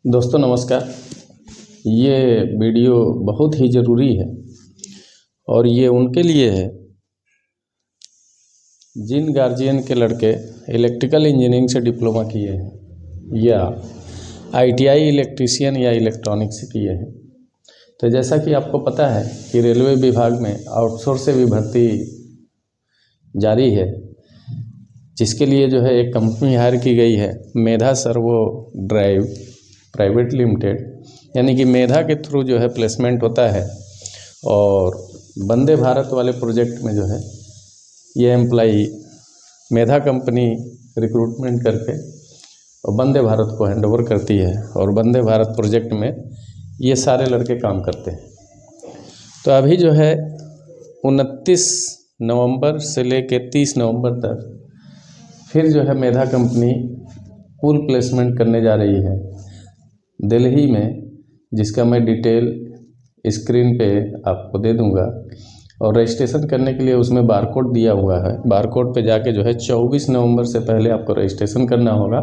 दोस्तों नमस्कार। ये वीडियो बहुत ही ज़रूरी है और ये उनके लिए है जिन गार्जियन के लड़के इलेक्ट्रिकल इंजीनियरिंग से डिप्लोमा किए हैं या आईटीआई इलेक्ट्रीशियन या इलेक्ट्रॉनिक्स से किए हैं। तो जैसा कि आपको पता है कि रेलवे विभाग में आउटसोर्स से भी भर्ती जारी है, जिसके लिए जो है एक कंपनी हायर की गई है, मेधा सर्वो ड्राइव प्राइवेट लिमिटेड, यानी कि मेधा के थ्रू जो है प्लेसमेंट होता है। और वंदे भारत वाले प्रोजेक्ट में जो है ये एम्प्लाई मेधा कंपनी रिक्रूटमेंट करके और वंदे भारत को हैंडओवर करती है और वंदे भारत प्रोजेक्ट में ये सारे लड़के काम करते हैं। तो अभी जो है 29 नवंबर से लेके 30 नवंबर तक फिर जो है मेधा कंपनी पूल प्लेसमेंट करने जा रही है दिल्ली में, जिसका मैं डिटेल स्क्रीन पे आपको दे दूंगा। और रजिस्ट्रेशन करने के लिए उसमें बारकोड दिया हुआ है। बारकोड पे जाके जो है 24 नवंबर से पहले आपको रजिस्ट्रेशन करना होगा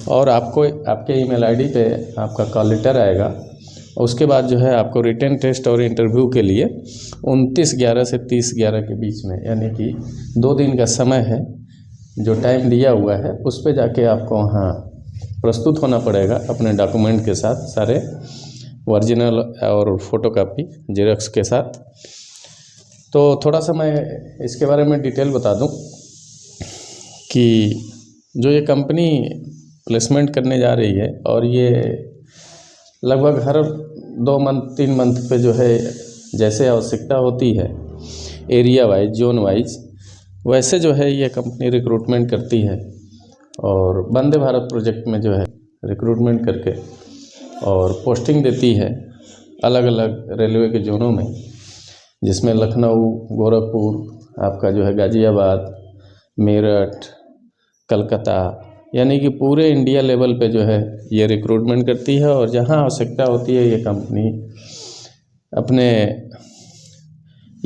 और आपको आपके ईमेल आईडी पे आपका कॉल लेटर आएगा। उसके बाद जो है आपको रिटन टेस्ट और इंटरव्यू के लिए 29/11 से 30/11 के बीच में, यानी कि 2 दिन का समय है जो टाइम दिया हुआ है, उस पे जाके आपको वहाँ प्रस्तुत होना पड़ेगा अपने डॉक्यूमेंट के साथ, सारे ओरिजिनल और फोटोकॉपी जेरॉक्स के साथ। तो थोड़ा सा मैं इसके बारे में डिटेल बता दूं कि जो ये कंपनी प्लेसमेंट करने जा रही है और ये लगभग हर 2 मंथ 3 मंथ पे जो है जैसे आवश्यकता होती है एरिया वाइज, जोन वाइज, वैसे जो है ये कंपनी रिक्रूटमेंट करती है और वंदे भारत प्रोजेक्ट में जो है रिक्रूटमेंट करके और पोस्टिंग देती है अलग अलग रेलवे के जोनों में, जिसमें लखनऊ, गोरखपुर, आपका जो है गाज़ियाबाद, मेरठ, कलकत्ता, यानी कि पूरे इंडिया लेवल पे जो है ये रिक्रूटमेंट करती है। और जहां आवश्यकता होती है ये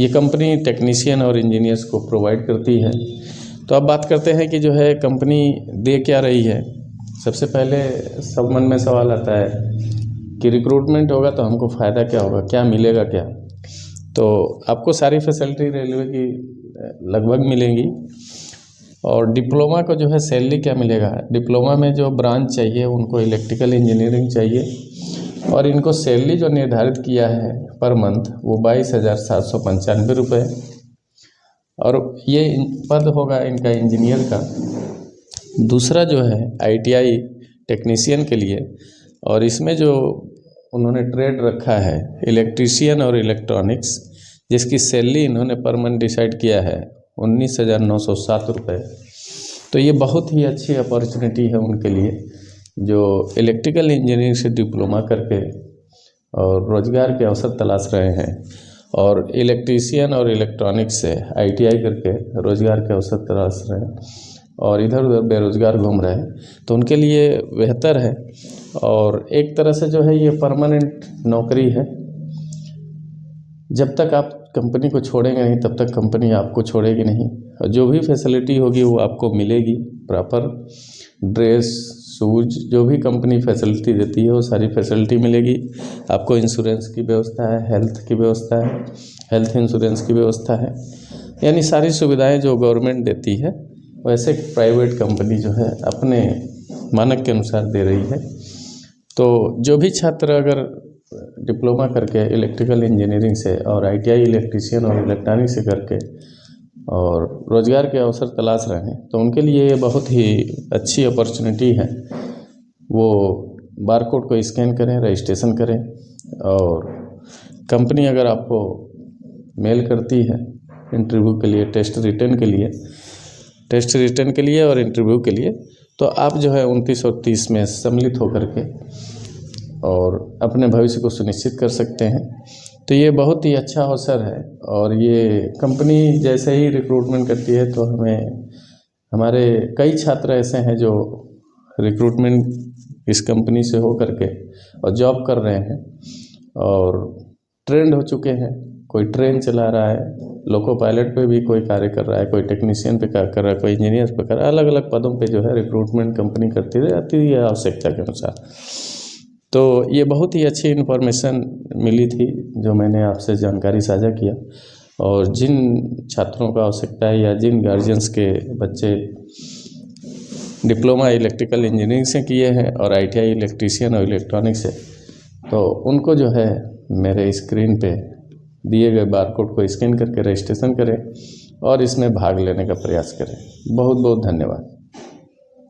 कंपनी टेक्नीशियन और इंजीनियर्स को प्रोवाइड करती है। तो अब बात करते हैं कि जो है कंपनी दे क्या रही है। सबसे पहले सब मन में सवाल आता है कि रिक्रूटमेंट होगा तो हमको फ़ायदा क्या होगा, क्या मिलेगा क्या। तो आपको सारी फैसिलिटी रेलवे की लगभग मिलेंगी। और डिप्लोमा को जो है सैलरी क्या मिलेगा, डिप्लोमा में जो ब्रांच चाहिए उनको इलेक्ट्रिकल इंजीनियरिंग चाहिए और इनको सैलरी जो निर्धारित किया है पर मंथ वो 22,795 रुपये। और ये पद होगा इनका इंजीनियर का। दूसरा जो है आईटीआई टेक्नीशियन के लिए, और इसमें जो उन्होंने ट्रेड रखा है इलेक्ट्रीशियन और इलेक्ट्रॉनिक्स, जिसकी सैलरी इन्होंने पर मंथ डिसाइड किया है 19,907 रुपये। तो ये बहुत ही अच्छी अपॉर्चुनिटी है उनके लिए जो इलेक्ट्रिकल इंजीनियरिंग से डिप्लोमा करके और रोज़गार के अवसर तलाश रहे हैं और इलेक्ट्रीशियन और इलेक्ट्रॉनिक्स से आईटीआई करके रोज़गार के अवसर तलाश रहे हैं और इधर उधर बेरोज़गार घूम रहे हैं। तो उनके लिए बेहतर है और एक तरह से जो है ये परमानेंट नौकरी है। जब तक आप कंपनी को छोड़ेंगे नहीं तब तक कंपनी आपको छोड़ेगी नहीं और जो भी फैसिलिटी होगी वो आपको मिलेगी। प्रॉपर ड्रेस, शूज, जो भी कंपनी फैसिलिटी देती है वो सारी फैसिलिटी मिलेगी। आपको इंश्योरेंस की व्यवस्था है, हेल्थ की व्यवस्था है, हेल्थ इंश्योरेंस की व्यवस्था है, यानी सारी सुविधाएं जो गवर्नमेंट देती है वैसे प्राइवेट कंपनी जो है अपने मानक के अनुसार दे रही है। तो जो भी छात्र अगर डिप्लोमा करके इलेक्ट्रिकल इंजीनियरिंग से और आईटीआई इलेक्ट्रीशियन और इलेक्ट्रॉनिक से करके और रोज़गार के अवसर तलाश रहे हैं तो उनके लिए ये बहुत ही अच्छी अपॉर्चुनिटी है। वो बारकोड को स्कैन करें, रजिस्ट्रेशन करें और कंपनी अगर आपको मेल करती है इंटरव्यू के लिए, टेस्ट रिटर्न के लिए और इंटरव्यू के लिए, तो आप जो है 29 और 30 में सम्मिलित होकर के और अपने भविष्य को सुनिश्चित कर सकते हैं। तो ये बहुत ही अच्छा अवसर है और ये कंपनी जैसे ही रिक्रूटमेंट करती है तो हमारे कई छात्र ऐसे हैं जो रिक्रूटमेंट इस कंपनी से हो करके और जॉब कर रहे हैं और ट्रेंड हो चुके हैं। कोई ट्रेन चला रहा है, लोको पायलट पे भी कोई कार्य कर रहा है, कोई टेक्नीशियन पे कार्य कर रहा है, कोई इंजीनियर पे कर रहा है। अलग अलग पदों पे जो है रिक्रूटमेंट कंपनी करती रहती है आवश्यकता के अनुसार। तो ये बहुत ही अच्छी इन्फॉर्मेशन मिली थी जो मैंने आपसे जानकारी साझा किया। और जिन छात्रों को आवश्यकता है या जिन गार्जियंस के बच्चे डिप्लोमा इलेक्ट्रिकल इंजीनियरिंग से किए हैं और ITI इलेक्ट्रीशियन और इलेक्ट्रॉनिक्स से, तो उनको जो है मेरे स्क्रीन पे दिए गए बारकोड को स्कैन करके रजिस्ट्रेशन करें और इसमें भाग लेने का प्रयास करें। बहुत बहुत धन्यवाद।